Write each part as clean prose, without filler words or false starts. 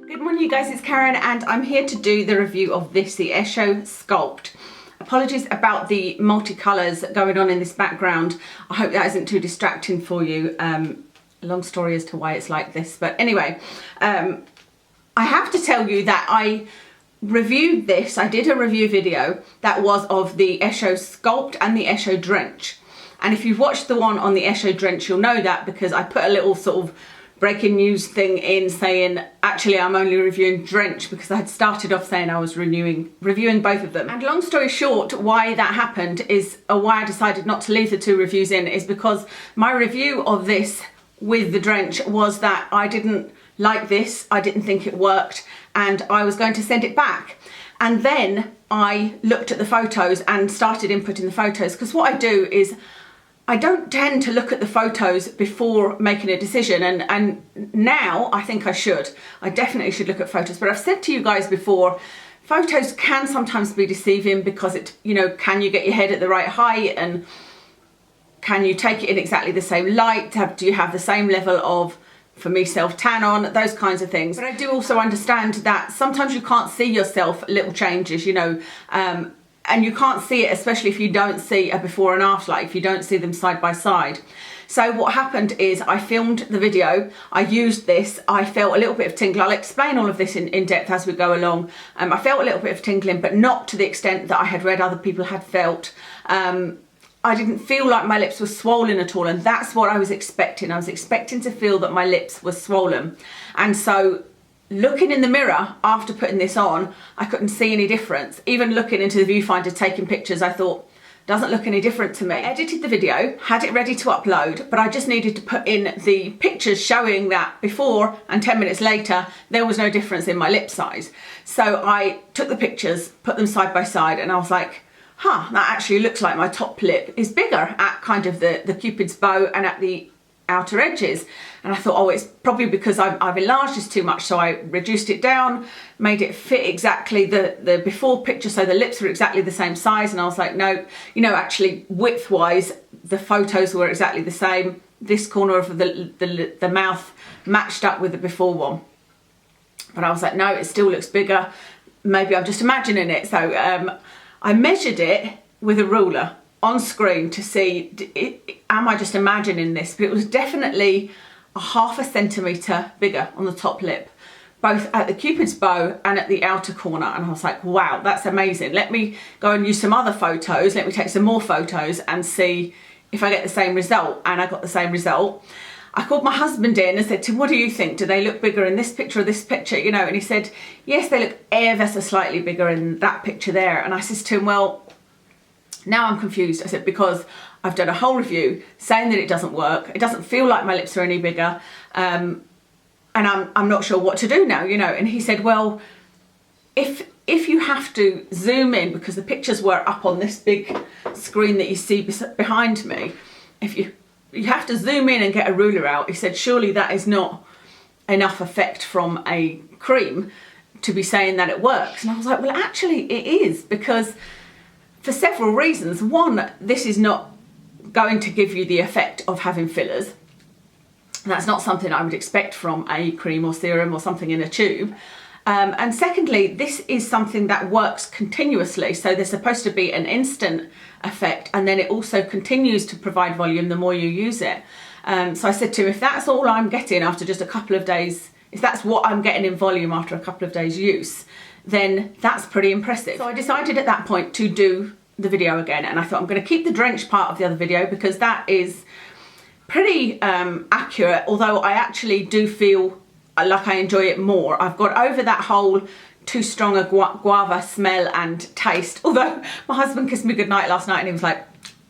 Good morning you guys, it's Karen and I'm here to do the review of this, the Esho Sculpt. Apologies about the multicolours going on in this background. I hope that isn't too distracting for you. A long story as to why it's like this, but anyway, I have to tell you that I reviewed this. I did a review video that was of the Esho Sculpt and the Esho Drench. And if you've watched the one on the Esho Drench, you'll know that because I put a little sort of breaking news thing in saying actually I'm only reviewing Drench because I had started off saying I was reviewing both of them. And long story short, why that happened is, or why I decided not to leave the two reviews in, is because my review of this with the Drench was that I didn't like this, I didn't think it worked, and I was going to send it back. And then I looked at the photos and started inputting the photos, because what I do is I don't tend to look at the photos before making a decision, and now I think I should. I definitely should look at photos, but I've said to you guys before, photos can sometimes be deceiving because it, you know, can you get your head at the right height, and can you take it in exactly the same light? Do you have the same level of, for me, self-tan on? Those kinds of things. But I do also understand that sometimes you can't see yourself little changes, you know, and you can't see it, especially if you don't see a before and after, like if you don't see them side by side. So what happened is I filmed the video, I used this, I felt a little bit of tingling. I'll explain all of this in depth as we go along. I felt a little bit of tingling, but not to the extent that I had read other people had felt. I didn't feel like my lips were swollen at all, and that's what I was expecting. I was expecting to feel that my lips were swollen. And so looking in the mirror after putting this on, I couldn't see any difference. Even looking into the viewfinder, taking pictures, I thought, doesn't look any different to me. I edited the video, had it ready to upload, but I just needed to put in the pictures showing that before and 10 minutes later, there was no difference in my lip size. So I took the pictures, put them side by side, and I was like, huh, that actually looks like my top lip is bigger at kind of the Cupid's bow and at the outer edges. And I thought, oh, it's probably because I've enlarged this too much, so I reduced it down, made it fit exactly the before picture, so the lips were exactly the same size. And I was like, no, you know, actually width wise the photos were exactly the same. This corner of the mouth matched up with the before one, but I was like, no, it still looks bigger. Maybe I'm just imagining it. So I measured it with a ruler on screen to see, am I just imagining this? But it was definitely a ½ centimetre bigger on the top lip, both at the Cupid's bow and at the outer corner. And I was like, wow, that's amazing. Let me go and use some other photos. Let me take some more photos and see if I get the same result. And I got the same result. I called my husband in and said to him, what do you think? Do they look bigger in this picture or this picture? You know, and he said, yes, they look ever so slightly bigger in that picture there. And I said to him, well, now I'm confused. I said, because I've done a whole review saying that it doesn't work. It doesn't feel like my lips are any bigger. And I'm not sure what to do now, you know. And he said, well, if you have to zoom in, because the pictures were up on this big screen that you see behind me, if you have to zoom in and get a ruler out, he said, surely that is not enough effect from a cream to be saying that it works. And I was like, well, actually it is, because for several reasons. One, this is not going to give you the effect of having fillers. That's not something I would expect from a cream or serum or something in a tube. And secondly, this is something that works continuously. So there's supposed to be an instant effect, and then it also continues to provide volume the more you use it. So I said to him, if that's all I'm getting after just a couple of days, if that's what I'm getting in volume after a couple of days use, then that's pretty impressive. So I decided at that point to do the video again, and I thought I'm going to keep the Drench part of the other video because that is pretty accurate, although I actually do feel like I enjoy it more. I've got over that whole too strong a guava smell and taste, although my husband kissed me goodnight last night and he was like,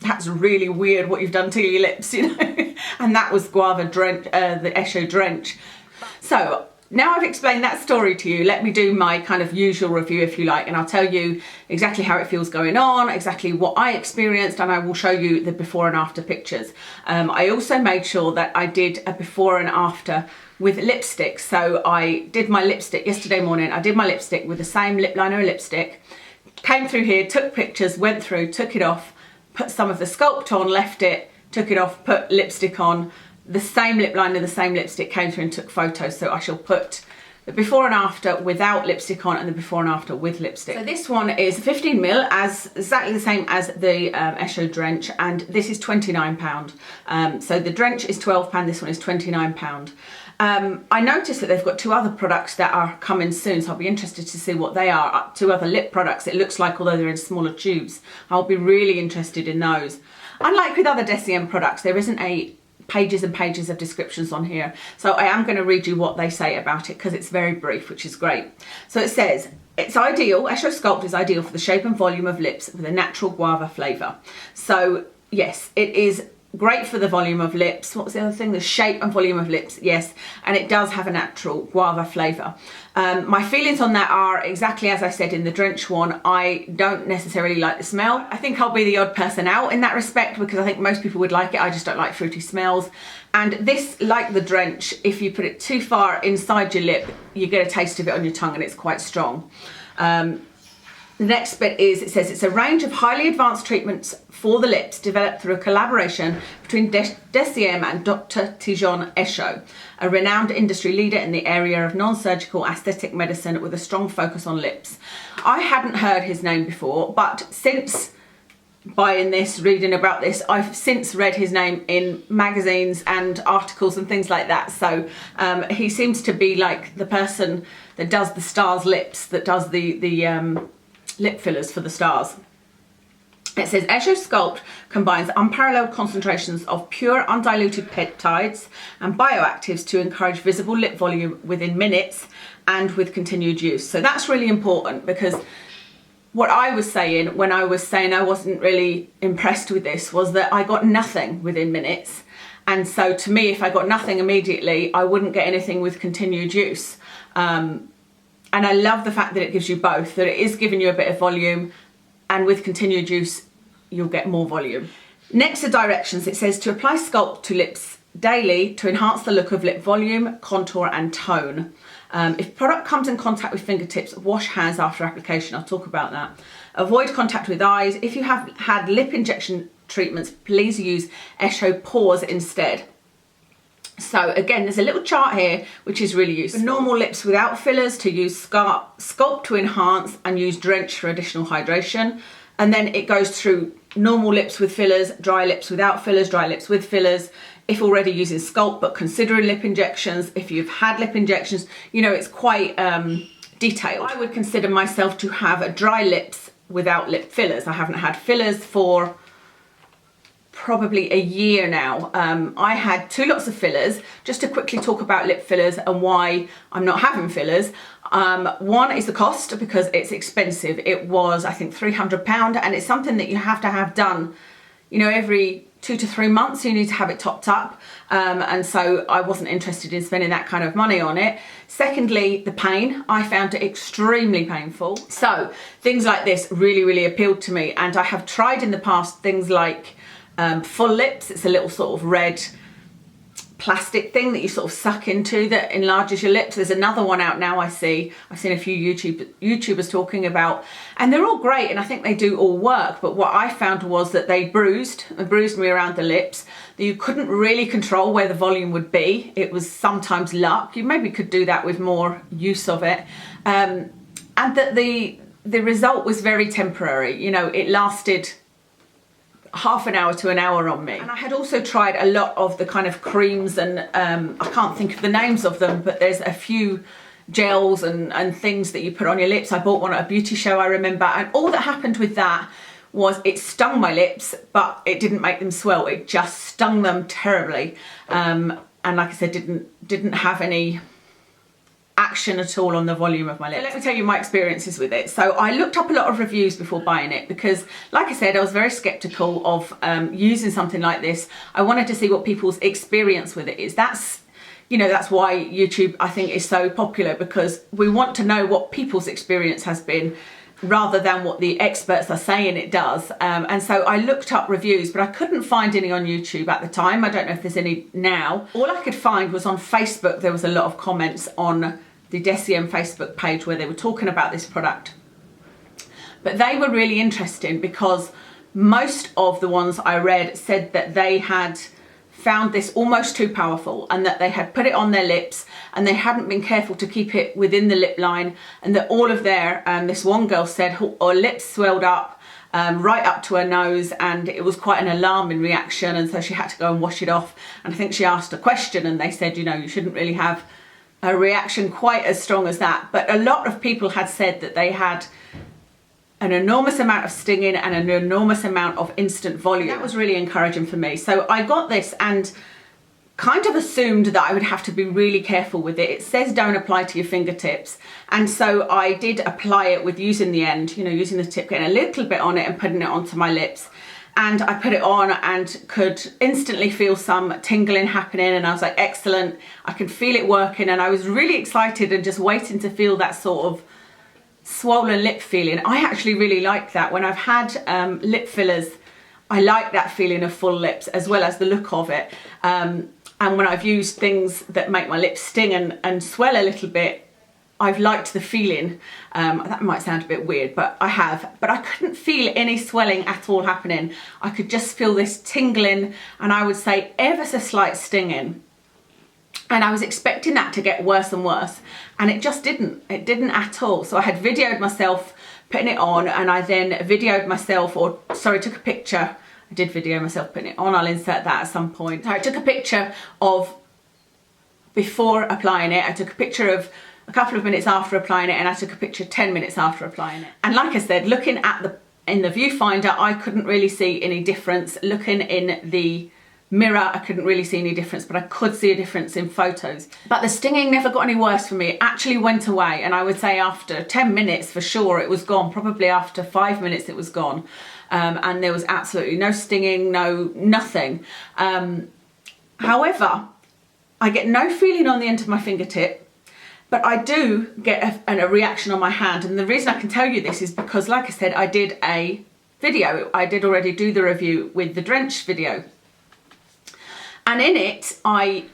that's really weird what you've done to your lips, you know. And that was guava drench, the Esho Drench. So now I've explained that story to you, let me do my kind of usual review, if you like, and I'll tell you exactly how it feels going on, exactly what I experienced, and I will show you the before and after pictures. I also made sure that I did a before and after with lipstick. So I did my lipstick yesterday morning. I did my lipstick with the same lip liner and lipstick, came through here, took pictures, went through, took it off, put some of the Sculpt on, left it, took it off, put lipstick on, the same lip liner, the same lipstick, came through and took photos. So I shall put the before and after without lipstick on and the before and after with lipstick. So this one is 15ml, as exactly the same as the Esho Drench, and this is £29. So the Drench is £12, this one is £29. I noticed that they've got 2 other products that are coming soon, so I'll be interested to see what they are. 2 other lip products, it looks like, although they're in smaller tubes. I'll be really interested in those. Unlike with other Deciem products, there isn't pages and pages of descriptions on here, so I am going to read you what they say about it because it's very brief, which is great. So it says, it's ideal, Esho Sculpt is ideal for the shape and volume of lips with a natural guava flavour. So yes, it is great for the volume of lips. What was the other thing? The shape and volume of lips, yes, and it does have a natural guava flavour. My feelings on that are exactly as I said in the Drench one. I don't necessarily like the smell. I think I'll be the odd person out in that respect because I think most people would like it. I just don't like fruity smells. And this, like the Drench, if you put it too far inside your lip, you get a taste of it on your tongue and it's quite strong. The next bit is, it says, it's a range of highly advanced treatments for the lips developed through a collaboration between Deciem and Dr. Tijon Esho, a renowned industry leader in the area of non-surgical aesthetic medicine with a strong focus on lips. I hadn't heard his name before, but since buying this, reading about this, I've since read his name in magazines and articles and things like that. So he seems to be like the person that does the stars' lips, that does the lip fillers for the stars. It says Esho Sculpt combines unparalleled concentrations of pure undiluted peptides and bioactives to encourage visible lip volume within minutes and with continued use. So that's really important, because what I was saying when I was saying I wasn't really impressed with this was that I got nothing within minutes. And so to me, if I got nothing immediately, I wouldn't get anything with continued use. And I love the fact that it gives you both, that it is giving you a bit of volume, and with continued use, you'll get more volume. Next are directions. It says to apply Sculpt to lips daily to enhance the look of lip volume, contour and tone. If product comes in contact with fingertips, wash hands after application. I'll talk about that. Avoid contact with eyes. If you have had lip injection treatments, please use Esho Pores instead. So again, there's a little chart here which is really useful. For normal lips without fillers, to use Sculpt to enhance, and use Drench for additional hydration. And then it goes through normal lips with fillers, dry lips without fillers, dry lips with fillers. If already using Sculpt but considering lip injections, if you've had lip injections, you know, it's quite detailed. I would consider myself to have dry lips without lip fillers. I haven't had fillers for probably a year now. I had 2 lots of fillers. Just to quickly talk about lip fillers and why I'm not having fillers. One is the cost, because it's expensive. It was, I think, £300, and it's something that you have to have done, you know, every 2 to 3 months. You need to have it topped up, and so I wasn't interested in spending that kind of money on it. Secondly, the pain. I found it extremely painful. So things like this really appealed to me, and I have tried in the past things like full lips. It's a little sort of red plastic thing that you sort of suck into that enlarges your lips. There's another one out now I've seen a few YouTubers talking about, and they're all great, and I think they do all work, but what I found was that they bruised me around the lips, that you couldn't really control where the volume would be. It was sometimes luck. You maybe could do that with more use of it, and that the result was very temporary. You know, it lasted half an hour to an hour on me. And I had also tried a lot of the kind of creams, and I can't think of the names of them, but there's a few gels and things that you put on your lips. I bought one at a beauty show, I remember, and all that happened with that was it stung my lips, but it didn't make them swell. It just stung them terribly, and like I said, didn't have any action at all on the volume of my lips. So let me tell you my experiences with it. So I looked up a lot of reviews before buying it, because like I said, I was very skeptical of using something like this. I wanted to see what people's experience with it is. That's, you know, that's why YouTube, I think, is so popular, because we want to know what people's experience has been rather than what the experts are saying it does. And so I looked up reviews, but I couldn't find any on YouTube at the time. I don't know if there's any now. All I could find was on Facebook. There was a lot of comments on the Deciem Facebook page where they were talking about this product. But they were really interesting, because most of the ones I read said that they had found this almost too powerful, and that they had put it on their lips and they hadn't been careful to keep it within the lip line, and that all of their, this one girl said her lips swelled up right up to her nose, and it was quite an alarming reaction, and so she had to go and wash it off. And I think she asked a question and they said, you know, you shouldn't really have a reaction quite as strong as that. But a lot of people had said that they had an enormous amount of stinging and an enormous amount of instant volume. That was really encouraging for me. So I got this and kind of assumed that I would have to be really careful with it. It says don't apply to your fingertips, and so I did apply it with using the end, you know, using the tip, getting a little bit on it and putting it onto my lips. And I put it on and could instantly feel some tingling happening, and I was like, excellent, I could feel it working, and I was really excited and just waiting to feel that sort of swollen lip feeling. I actually really like that. When I've had lip fillers, I like that feeling of full lips as well as the look of it. And when I've used things that make my lips sting and swell a little bit, I've liked the feeling. That might sound a bit weird, but I have. But I couldn't feel any swelling at all happening. I could just feel this tingling, and I would say ever so slight stinging. And I was expecting that to get worse and worse, and it just didn't. It didn't at all. So I had videoed myself putting it on, and I then videoed myself, or sorry, took a picture. I did video myself putting it on. I'll insert that at some point. So I took a picture of before applying it. I took a picture of a couple of minutes after applying it, and I took a picture 10 minutes after applying it. And like I said, looking at in the viewfinder, I couldn't really see any difference. Looking in the mirror, I couldn't really see any difference, but I could see a difference in photos. But the stinging never got any worse for me. It actually went away, and I would say after 10 minutes for sure it was gone. Probably after 5 minutes it was gone, and there was absolutely no stinging, nothing. However, I get no feeling on the end of my fingertip, but I do get a reaction on my hand. And the reason I can tell you this is because, like I said, I did a video. I did already do the review with the drench video. And in it, I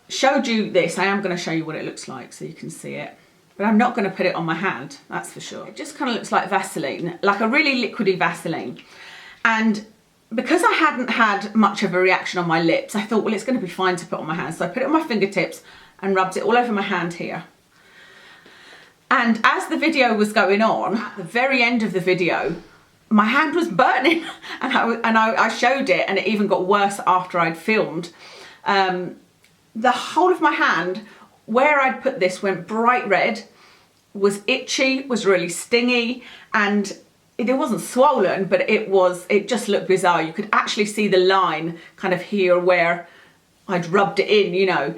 showed you this. I am going to show you what it looks like so you can see it. But I'm not going to put it on my hand, that's for sure. It just kind of looks like Vaseline, like a really liquidy Vaseline. And because I hadn't had much of a reaction on my lips, I thought, well, it's going to be fine to put on my hand. So I put it on my fingertips and rubbed it all over my hand here. And as the video was going on, at the very end of the video, my hand was burning, and I showed it, and it even got worse after I'd filmed. The whole of my hand, where I'd put this, went bright red, was itchy, was really stingy, and it wasn't swollen, but it just looked bizarre. You could actually see the line kind of here where I'd rubbed it in, you know.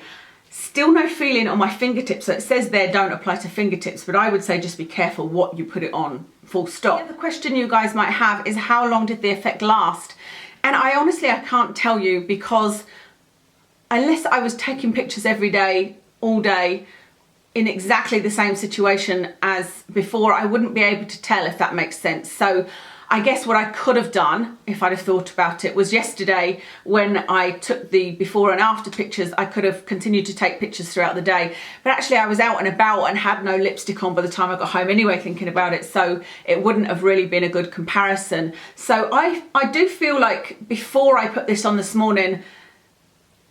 Still no feeling on my fingertips. So it says there don't apply to fingertips, but I would say just be careful what you put it on, full stop. The question you guys might have is, how long did the effect last? And I can't tell you, because unless I was taking pictures every day, all day, in exactly the same situation as before, I wouldn't be able to tell, if that makes sense. So I guess what I could have done, if I'd have thought about it, was yesterday when I took the before and after pictures, I could have continued to take pictures throughout the day. But actually I was out and about and had no lipstick on by the time I got home anyway, thinking about it, so it wouldn't have really been a good comparison. So I do feel like before I put this on this morning,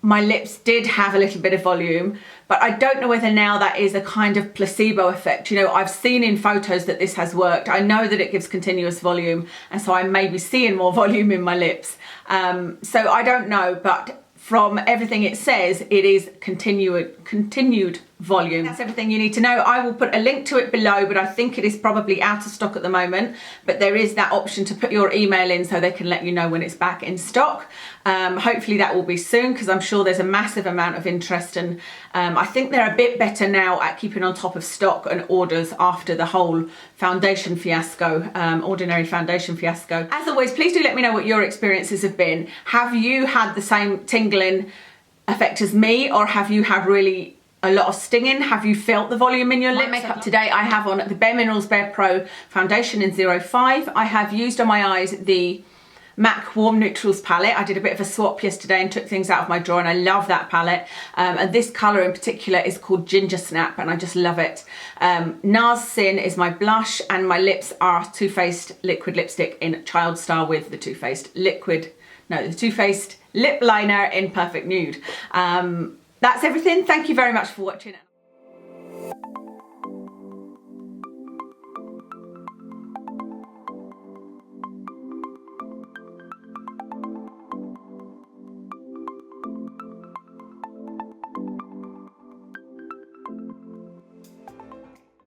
my lips did have a little bit of volume, but I don't know whether now that is a kind of placebo effect. You know, I've seen in photos that this has worked. I know that it gives continuous volume, and so I may be seeing more volume in my lips. So I don't know, but from everything it says, it is continued volume. That's everything you need to know. I will put a link to it below, but I think it is probably out of stock at the moment. But there is that option to put your email in so they can let you know when it's back in stock. Hopefully that will be soon, because I'm sure there's a massive amount of interest, and I think they're a bit better now at keeping on top of stock and orders after the whole foundation fiasco, ordinary foundation fiasco. As always, please do let me know what your experiences have been. Have you had the same tingling effect as me, or have you had really a lot of stinging? Have you felt the volume in your lips? My makeup today, I have on the Bare Minerals Bare Pro foundation in 05. I have used on my eyes the MAC Warm Neutrals palette. I did a bit of a swap yesterday and took things out of my drawer, and I love that palette. And this colour in particular is called Ginger Snap, and I just love it. Nars Sin is my blush, and my lips are Too Faced liquid lipstick in Child Star with the Too Faced lip liner in Perfect Nude. That's everything. Thank you very much for watching.